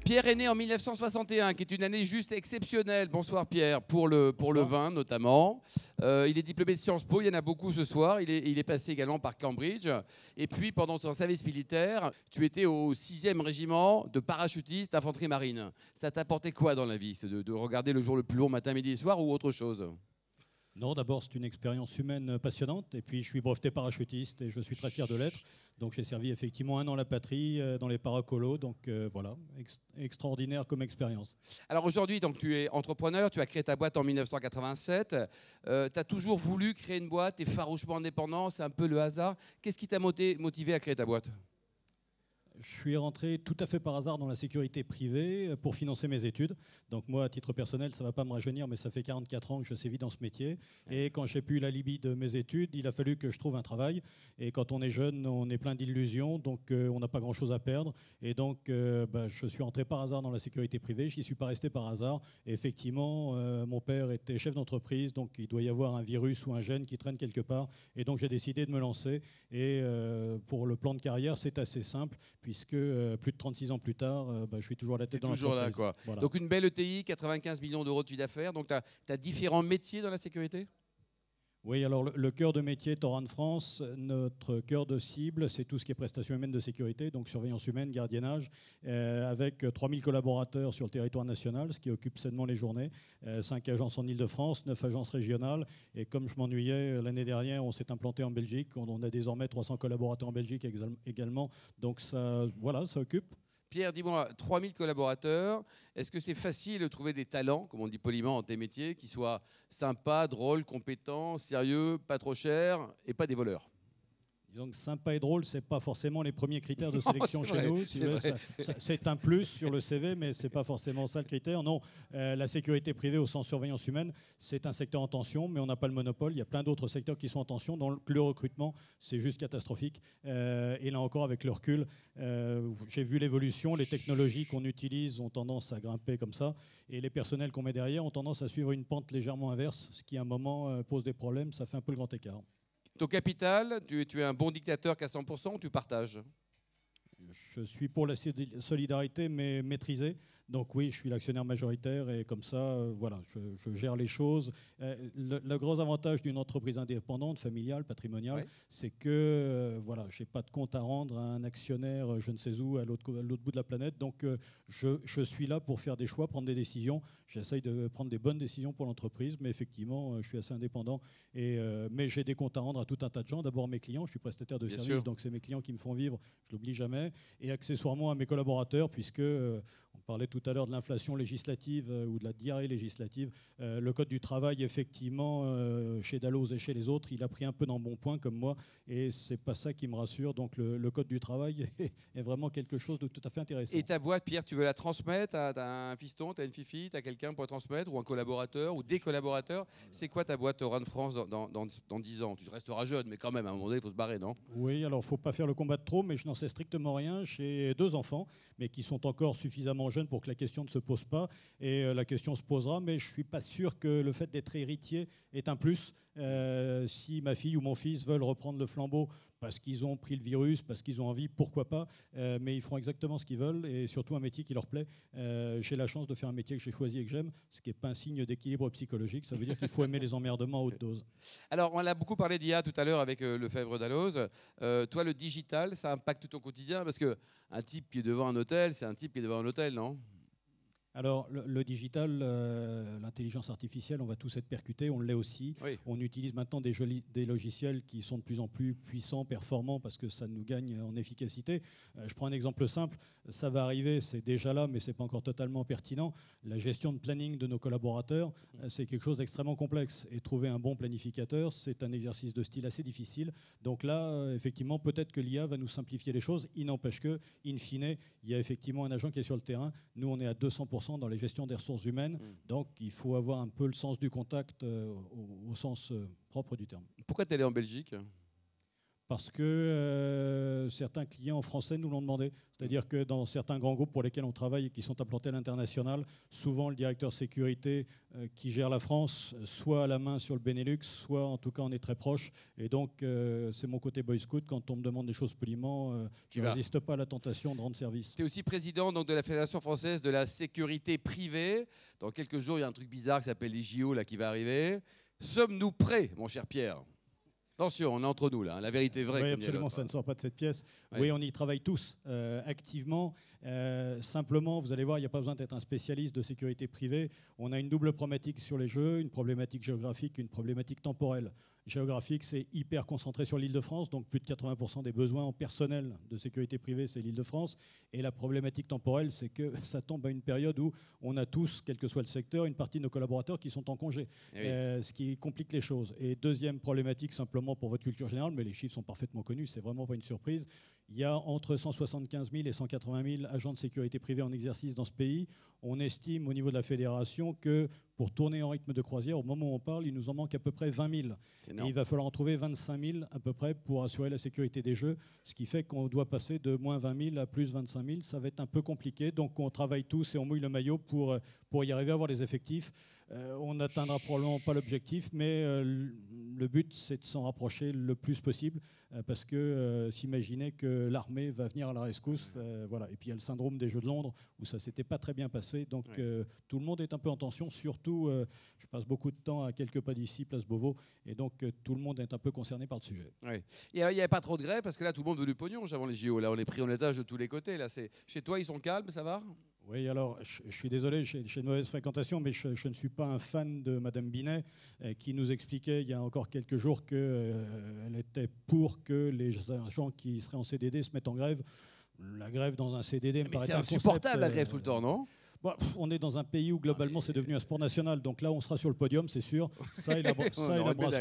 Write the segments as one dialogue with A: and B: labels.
A: Pierre est né en 1961, qui est une année juste exceptionnelle. Bonsoir Pierre, pour le vin notamment. Il est diplômé de Sciences Po, il y en a beaucoup ce soir. Il est passé également par Cambridge. Et puis pendant son service militaire, tu étais au 6e régiment de parachutistes d'infanterie marine. Ça t'apportait quoi dans la vie? C'est de regarder le jour le plus long matin, midi et soir ou autre chose?
B: Non, d'abord, c'est une expérience humaine passionnante. Et puis, je suis breveté parachutiste et je suis très fier de l'être. Donc, j'ai servi effectivement 1 an la patrie dans les paracolos. Donc, voilà, extraordinaire comme expérience.
A: Alors aujourd'hui, donc, tu es entrepreneur, tu as créé ta boîte en 1987. Tu as toujours voulu créer une boîte, tu es farouchement indépendant, c'est un peu le hasard. Qu'est-ce qui t'a motivé à créer ta boîte?
B: Je suis rentré tout à fait par hasard dans la sécurité privée pour financer mes études. Donc moi, à titre personnel, ça ne va pas me rajeunir, mais ça fait 44 ans que je sévis dans ce métier. Et quand j'ai pu la libye de mes études, il a fallu que je trouve un travail. Et quand on est jeune, on est plein d'illusions, donc on n'a pas grand-chose à perdre. Et donc, je suis rentré par hasard dans la sécurité privée. Je n'y suis pas resté par hasard. Et effectivement, mon père était chef d'entreprise, donc il doit y avoir un virus ou un gène qui traîne quelque part. Et donc j'ai décidé de me lancer. Et pour le plan de carrière, c'est assez simple, puisque plus de 36 ans plus tard, je suis toujours à la tête de l'entreprise.
A: Toujours là, quoi.
B: Voilà.
A: Donc une belle ETI, 95 millions d'euros de chiffre d'affaires. Donc tu as différents métiers dans la sécurité?
B: Oui, alors le cœur de métier Toran France, notre cœur de cible, c'est tout ce qui est prestations humaines de sécurité, donc surveillance humaine, gardiennage, avec 3000 collaborateurs sur le territoire national, ce qui occupe sainement les journées, 5 agences en Île-de-France, 9 agences régionales, et comme je m'ennuyais l'année dernière, on s'est implanté en Belgique, on a désormais 300 collaborateurs en Belgique également, donc ça, voilà, ça occupe.
A: Pierre, dis-moi, 3000 collaborateurs, est-ce que c'est facile de trouver des talents, comme on dit poliment en tes métiers, qui soient sympas, drôles, compétents, sérieux, pas trop chers et pas des voleurs?
B: Disons que sympa et drôle, ce n'est pas forcément les premiers critères de sélection chez nous. C'est un plus sur le CV, mais ce n'est pas forcément ça le critère. Non, la sécurité privée au sens surveillance humaine, c'est un secteur en tension, mais on n'a pas le monopole. Il y a plein d'autres secteurs qui sont en tension, dont le recrutement, c'est juste catastrophique. Et là encore, avec le recul, j'ai vu l'évolution. Les technologies qu'on utilise ont tendance à grimper comme ça. Et les personnels qu'on met derrière ont tendance à suivre une pente légèrement inverse, ce qui à un moment pose des problèmes. Ça fait un peu le grand écart.
A: Ton capital, tu es un bon dictateur qu'à 100% ou tu partages?
B: Je suis pour la solidarité, mais maîtrisée. Donc oui, je suis l'actionnaire majoritaire et comme ça, voilà, je gère les choses. Le gros avantage d'une entreprise indépendante, familiale, patrimoniale,
A: Oui.
B: c'est que voilà, je n'ai pas de compte à rendre à un actionnaire je ne sais où, à l'autre bout de la planète. Donc je suis là pour faire des choix, prendre des décisions. J'essaye de prendre des bonnes décisions pour l'entreprise, mais effectivement, je suis assez indépendant. Mais j'ai des comptes à rendre à tout un tas de gens. D'abord mes clients, je suis prestataire de services, donc c'est mes clients qui me font vivre, je ne l'oublie jamais. Et accessoirement à mes collaborateurs, puisque on parlait tout à l'heure de l'inflation législative ou de la diarrhée législative. Le Code du travail, effectivement, chez Dalloz et chez les autres, il a pris un peu dans bon point comme moi. Et c'est pas ça qui me rassure. Donc le Code du travail est vraiment quelque chose de tout à fait intéressant.
A: Et ta boîte, Pierre, tu veux la transmettre? T'as un fiston, t'as une fifi, t'as quelqu'un pour la transmettre, ou un collaborateur, ou des collaborateurs? C'est quoi ta boîte Toran France dans 10 ans? Tu resteras jeune, mais quand même, à un moment donné, il faut se barrer, non?
B: Oui, alors il ne faut pas faire le combat de trop, mais je n'en sais strictement rien. J'ai 2 enfants, mais qui sont encore suffisamment jeunes pour que la question ne se pose pas. Et la question se posera, mais je ne suis pas sûr que le fait d'être héritier est un plus. Si ma fille ou mon fils veulent reprendre le flambeau parce qu'ils ont pris le virus, parce qu'ils ont envie, pourquoi pas, mais ils feront exactement ce qu'ils veulent et surtout un métier qui leur plaît. J'ai la chance de faire un métier que j'ai choisi et que j'aime, ce qui n'est pas un signe d'équilibre psychologique, ça veut dire qu'il faut aimer les emmerdements à haute dose.
A: Alors, on a beaucoup parlé d'IA tout à l'heure avec Lefebvre Dalloz. Toi, le digital, ça impacte ton quotidien? Parce qu'un type qui est devant un hôtel, c'est un type qui est devant un hôtel, non?
B: Alors, le digital, l'intelligence artificielle, on va tous être percutés, on l'est aussi.
A: Oui.
B: On utilise maintenant des logiciels qui sont de plus en plus puissants, performants, parce que ça nous gagne en efficacité. Je prends un exemple simple, ça va arriver, c'est déjà là, mais ce n'est pas encore totalement pertinent. La gestion de planning de nos collaborateurs, c'est quelque chose d'extrêmement complexe. Et trouver un bon planificateur, c'est un exercice de style assez difficile. Donc là, effectivement, peut-être que l'IA va nous simplifier les choses. Il n'empêche que, in fine, il y a effectivement un agent qui est sur le terrain. Nous, on est à 200% dans les gestions des ressources humaines. Donc, il faut avoir un peu le sens du contact au sens propre du terme.
A: Pourquoi tu es allé en Belgique?
B: Parce que certains clients français nous l'ont demandé. C'est-à-dire que dans certains grands groupes pour lesquels on travaille et qui sont implantés à l'international, souvent le directeur sécurité qui gère la France, soit à la main sur le Benelux, soit en tout cas on est très proche. Et donc c'est mon côté boy scout, quand on me demande des choses poliment, je ne résiste pas à la tentation de rendre service.
A: Tu es aussi président donc, de la Fédération française de la sécurité privée. Dans quelques jours, il y a un truc bizarre qui s'appelle les JO là, qui va arriver. Sommes-nous prêts, mon cher Pierre ? Attention, on est entre nous là, hein, la vérité est vraie.
B: Oui, absolument, ça ne sort pas de cette pièce.
A: Ouais.
B: Oui, on y travaille tous activement. Simplement, vous allez voir, il n'y a pas besoin d'être un spécialiste de sécurité privée. On a une double problématique sur les jeux, une problématique géographique, une problématique temporelle. Géographique, c'est hyper concentré sur l'Île-de-France, donc plus de 80% des besoins en personnel de sécurité privée, c'est l'Île-de-France. Et la problématique temporelle, c'est que ça tombe à une période où on a tous, quel que soit le secteur, une partie de nos collaborateurs qui sont en congé, ce qui complique les choses. Et deuxième problématique, simplement pour votre culture générale, mais les chiffres sont parfaitement connus, c'est vraiment pas une surprise, il y a entre 175 000 et 180 000 agents de sécurité privée en exercice dans ce pays. On estime au niveau de la fédération que pour tourner en rythme de croisière, au moment où on parle, il nous en manque à peu près 20 000. Et il va falloir en trouver 25 000 à peu près pour assurer la sécurité des jeux, ce qui fait qu'on doit passer de moins 20 000 à plus 25 000. Ça va être un peu compliqué, donc on travaille tous et on mouille le maillot pour y arriver à avoir les effectifs. On n'atteindra probablement pas l'objectif, mais le but, c'est de s'en rapprocher le plus possible, parce que s'imaginer que l'armée va venir à la rescousse, voilà. Et puis il y a le syndrome des Jeux de Londres, où ça ne s'était pas très bien passé, donc tout le monde est un peu en tension, surtout, je passe beaucoup de temps à quelques pas d'ici, place Beauvau, et donc tout le monde est un peu concerné par le sujet.
A: Ouais. Et alors, il n'y avait pas trop de grève, parce que là, tout le monde veut du pognon avant les JO. Là, on est pris en otage de tous les côtés. Là, chez toi, ils sont calmes, ça va ?
B: Oui, alors, je suis désolé, j'ai de mauvaises fréquentations, mais je ne suis pas un fan de Madame Binet, qui nous expliquait il y a encore quelques jours qu'elle était pour que les gens qui seraient en CDD se mettent en grève. La grève dans un CDD me paraît
A: un concept... C'est insupportable, la grève, tout le temps, non ?
B: Bon, on est dans un pays où globalement c'est devenu un sport national, donc là on sera sur le podium, c'est sûr. Ça et la brasse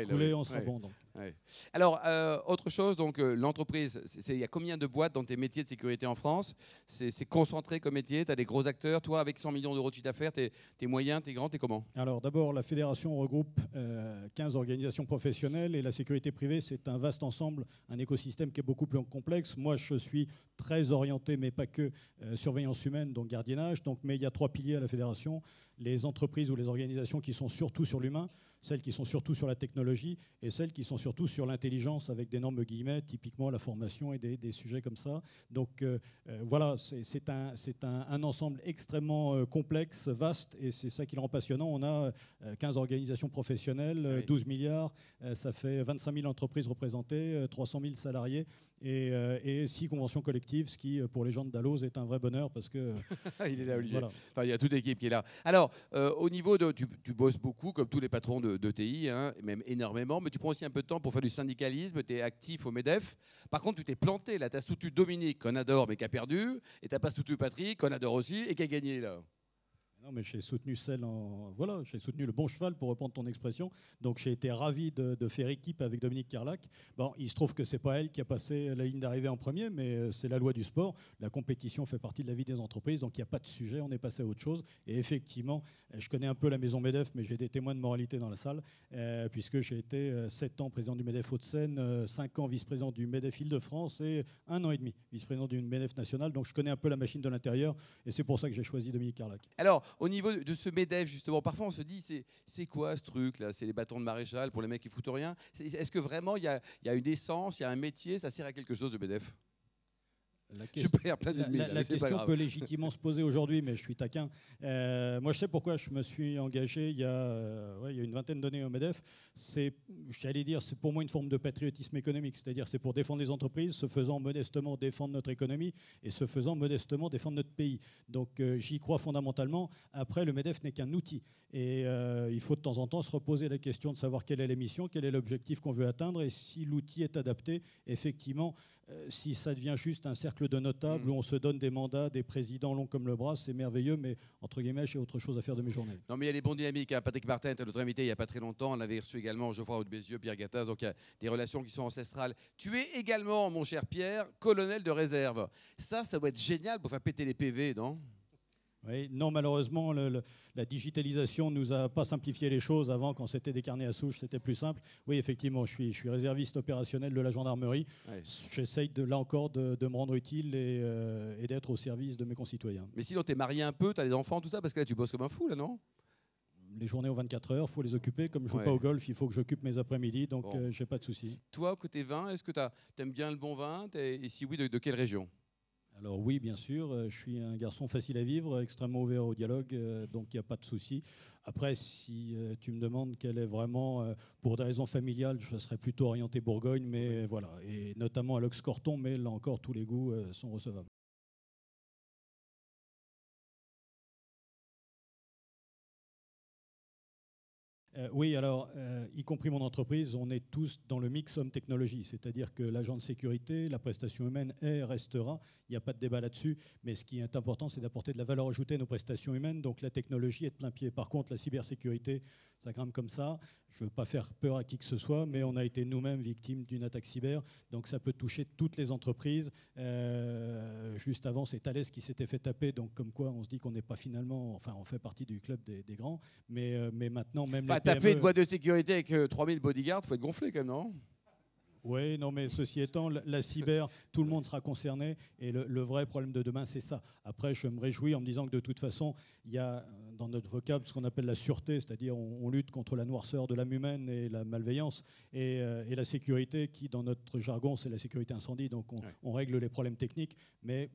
B: coulée, on sera bon. Donc.
A: Ouais. Alors, autre chose, donc l'entreprise, il y a combien de boîtes dans tes métiers de sécurité en France ? C'est concentré comme métier, tu as des gros acteurs. Toi, avec 100 millions d'euros de chiffre d'affaires, t'es moyen, t'es grand, t'es comment ?
B: Alors d'abord, la fédération regroupe 15 organisations professionnelles et la sécurité privée, c'est un vaste ensemble, un écosystème qui est beaucoup plus complexe. Moi, je suis très orienté, mais pas que, surveillance humaine, donc gardiennage. Mais il y a 3 piliers à la fédération. Les entreprises ou les organisations qui sont surtout sur l'humain, celles qui sont surtout sur la technologie et celles qui sont surtout sur l'intelligence avec d'énormes guillemets, typiquement la formation et des sujets comme ça. Donc voilà, c'est un ensemble extrêmement complexe, vaste, et c'est ça qui le rend passionnant. On a 15 organisations professionnelles, 12 milliards, ça fait 25 000 entreprises représentées, 300 000 salariés et 6 conventions collectives, ce qui, pour les gens de Dalloz, est un vrai bonheur parce que...
A: Il est là, Olivier.
B: Voilà.
A: Enfin, il y a toute l'équipe qui est là. Alors, au niveau de... Tu bosses beaucoup, comme tous les patrons de TI, hein, même énormément, mais tu prends aussi un peu de temps pour faire du syndicalisme, tu es actif au MEDEF. Par contre, tu t'es planté, là, tu as soutenu Dominique, qu'on adore, mais qui a perdu, et tu n'as pas soutenu Patrick, qu'on adore aussi, et qui a gagné, là.
B: Non, mais j'ai soutenu Voilà, j'ai soutenu le bon cheval, pour reprendre ton expression. Donc j'ai été ravi de faire équipe avec Dominique Carlac. Bon, il se trouve que c'est pas elle qui a passé la ligne d'arrivée en premier, mais c'est la loi du sport. La compétition fait partie de la vie des entreprises, donc il n'y a pas de sujet, on est passé à autre chose. Et effectivement, je connais un peu la maison MEDEF, mais j'ai des témoins de moralité dans la salle, puisque j'ai été 7 ans président du MEDEF Hauts-de-Seine, 5 ans vice-président du MEDEF Île-de-France et 1 an et demi vice-président du MEDEF national. Donc je connais un peu la machine de l'intérieur, et c'est pour ça que j'ai choisi Dominique Carlac.
A: Alors, au niveau de ce MEDEF, justement, parfois on se dit, c'est quoi ce truc-là ? C'est les bâtons de maréchal pour les mecs qui foutent rien ? Est-ce que vraiment il y a une essence, il y a un métier, ça sert à quelque chose, le MEDEF ?
B: La question peut légitimement se poser aujourd'hui, mais je suis taquin. Moi, je sais pourquoi je me suis engagé il y a une vingtaine d'années au MEDEF. J'allais dire, c'est pour moi une forme de patriotisme économique. C'est-à-dire, c'est pour défendre les entreprises, se faisant modestement défendre notre économie et se faisant modestement défendre notre pays. Donc, j'y crois fondamentalement. Après, le MEDEF n'est qu'un outil. Et il faut de temps en temps se reposer la question de savoir quelle est la mission, quel est l'objectif qu'on veut atteindre et si l'outil est adapté. Effectivement, si ça devient juste un cercle de notables où on se donne des mandats, des présidents longs comme le bras, c'est merveilleux, mais entre guillemets, j'ai autre chose à faire de mes journées.
A: Non, mais il y a les bons dynamiques. Hein. Patrick Martin était notre invité il n'y a pas très longtemps. On avait reçu également Geoffroy Roux de Bézieux, Pierre Gattaz. Donc il y a des relations qui sont ancestrales. Tu es également, mon cher Pierre, colonel de réserve. Ça doit être génial pour faire péter les PV, non ?
B: Oui, non, malheureusement, la digitalisation ne nous a pas simplifié les choses. Avant, quand c'était des carnets à souche, c'était plus simple. Oui, effectivement, je suis réserviste opérationnel de la gendarmerie. Ouais. J'essaye, là encore, de me rendre utile et d'être au service de mes concitoyens.
A: Mais sinon, tu es marié un peu, tu as des enfants, tout ça, parce que là, tu bosses comme un fou, là, non?
B: Les journées aux 24 heures, il faut les occuper. Comme je ne joue pas au golf, il faut que j'occupe mes après-midi, donc je n'ai pas de souci.
A: Toi, côté vin, est-ce que tu aimes bien le bon vin? Et si oui, de quelle région?
B: Alors oui, bien sûr, je suis un garçon facile à vivre, extrêmement ouvert au dialogue, donc il n'y a pas de souci. Après, si tu me demandes quelle est vraiment, pour des raisons familiales, je serais plutôt orienté Bourgogne, mais voilà, et notamment à l'Ox-Corton, mais là encore, tous les goûts sont recevables. Oui, alors, y compris mon entreprise, on est tous dans le mix homme-technologie, c'est-à-dire que l'agent de sécurité, la prestation humaine est, restera, il n'y a pas de débat là-dessus, mais ce qui est important, c'est d'apporter de la valeur ajoutée à nos prestations humaines, donc la technologie est de plein pied. Par contre, la cybersécurité, ça grimpe comme ça, je ne veux pas faire peur à qui que ce soit, mais on a été nous-mêmes victimes d'une attaque cyber, donc ça peut toucher toutes les entreprises. Juste avant, c'est Thales qui s'était fait taper, donc comme quoi on se dit qu'on n'est pas finalement, enfin on fait partie du club des grands, mais maintenant même les
A: taper une boîte de sécurité avec 3000 bodyguards, il faut être gonflé quand même, non?
B: Oui, non, mais ceci étant, la cyber, tout le monde sera concerné. Et le vrai problème de demain, c'est ça. Après, je me réjouis en me disant que de toute façon, il y a dans notre vocable ce qu'on appelle la sûreté, c'est-à-dire on lutte contre la noirceur de l'âme humaine et la malveillance. Et la sécurité, qui dans notre jargon, c'est la sécurité incendie. Donc on règle les problèmes techniques. Mais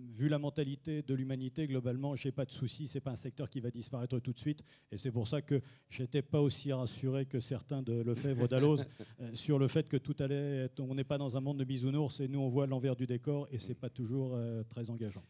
B: vu la mentalité de l'humanité, globalement, je n'ai pas de souci. Ce n'est pas un secteur qui va disparaître tout de suite. Et c'est pour ça que je n'étais pas aussi rassuré que certains de Lefebvre d'Alloz sur le fait que tout allait. On n'est pas dans un monde de bisounours et nous on voit l'envers du décor et c'est pas toujours très engageant.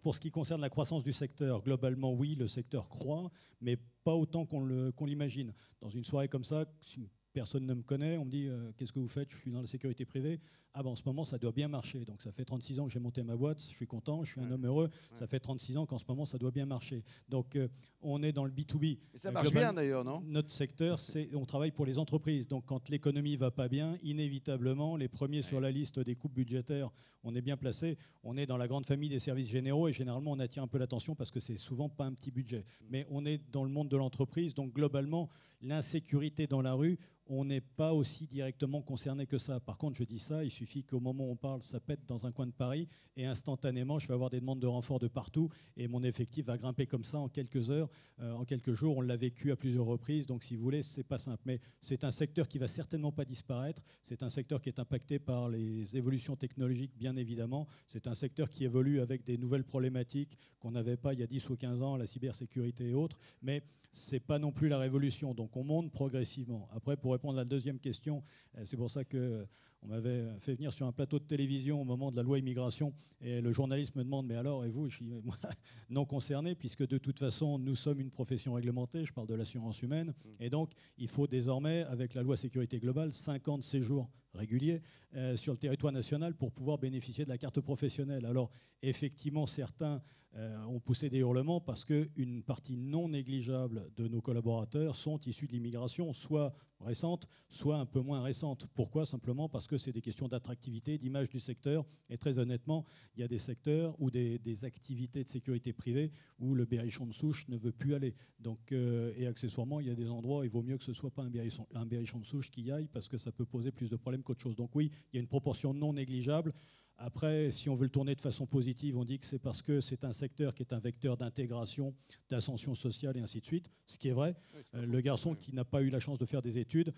B: Pour ce qui concerne la croissance du secteur, globalement oui, le secteur croît, mais pas autant qu'on l'imagine. Dans une soirée comme ça, si personne ne me connaît, on me dit qu'est-ce que vous faites? Je suis dans la sécurité privée. Ah ben en ce moment ça doit bien marcher. Donc ça fait 36 ans que j'ai monté ma boîte, je suis content, je suis un homme heureux. Ça fait 36 ans qu'en ce moment ça doit bien marcher. Donc on est dans le B2B.
A: Et ça marche bien d'ailleurs, non?
B: Notre secteur, on travaille pour les entreprises. Donc quand l'économie va pas bien, inévitablement, les premiers sur la liste des coupes budgétaires, on est bien placé. On est dans la grande famille des services généraux et généralement on attire un peu l'attention parce que c'est souvent pas un petit budget. Mais on est dans le monde de l'entreprise, donc globalement, l'insécurité dans la rue, on n'est pas aussi directement concerné que ça. Par contre, je dis ça, il suffit qu'au moment où on parle, ça pète dans un coin de Paris et instantanément, je vais avoir des demandes de renfort de partout et mon effectif va grimper comme ça en quelques heures, en quelques jours. On l'a vécu à plusieurs reprises, donc si vous voulez, c'est pas simple. Mais c'est un secteur qui va certainement pas disparaître. C'est un secteur qui est impacté par les évolutions technologiques, bien évidemment. C'est un secteur qui évolue avec des nouvelles problématiques qu'on n'avait pas il y a 10 ou 15 ans, la cybersécurité et autres. Mais c'est pas non plus la révolution. Donc on monte progressivement. Après, pour répondre à la deuxième question, c'est pour ça qu'on m'avait fait venir sur un plateau de télévision au moment de la loi immigration et le journaliste me demande mais alors et vous? Je suis non concerné puisque de toute façon nous sommes une profession réglementée, je parle de l'assurance humaine et donc il faut désormais avec la loi sécurité globale 50 séjours réguliers sur le territoire national pour pouvoir bénéficier de la carte professionnelle. Alors effectivement certains ont poussé des hurlements parce qu'une partie non négligeable de nos collaborateurs sont issus de l'immigration, soit récente, soit un peu moins récente. Pourquoi? Simplement parce que c'est des questions d'attractivité, d'image du secteur. Et très honnêtement, il y a des secteurs ou des activités de sécurité privée où le berrichon de souche ne veut plus aller. Donc, et accessoirement, il y a des endroits où il vaut mieux que ce ne soit pas un berrichon de souche qui y aille parce que ça peut poser plus de problèmes qu'autre chose. Donc oui, il y a une proportion non négligeable. Après, si on veut le tourner de façon positive, on dit que c'est parce que c'est un secteur qui est un vecteur d'intégration, d'ascension sociale et ainsi de suite, ce qui est vrai. Le garçon qui n'a pas eu la chance de faire des études,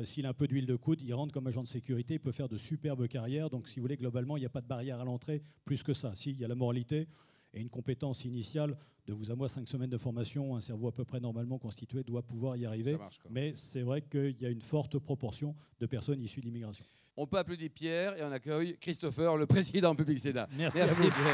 B: s'il a un peu d'huile de coude, il rentre comme agent de sécurité, il peut faire de superbes carrières. Donc si vous voulez, globalement, il n'y a pas de barrière à l'entrée plus que ça. Si, il y a la moralité et une compétence initiale de vous à moi, 5 semaines de formation, un cerveau à peu près normalement constitué doit pouvoir y arriver. Mais c'est vrai qu'il y a une forte proportion de personnes issues de l'immigration.
A: On peut applaudir Pierre et on accueille Christopher, le président Public Sénat.
B: Merci à vous.
A: Pierre.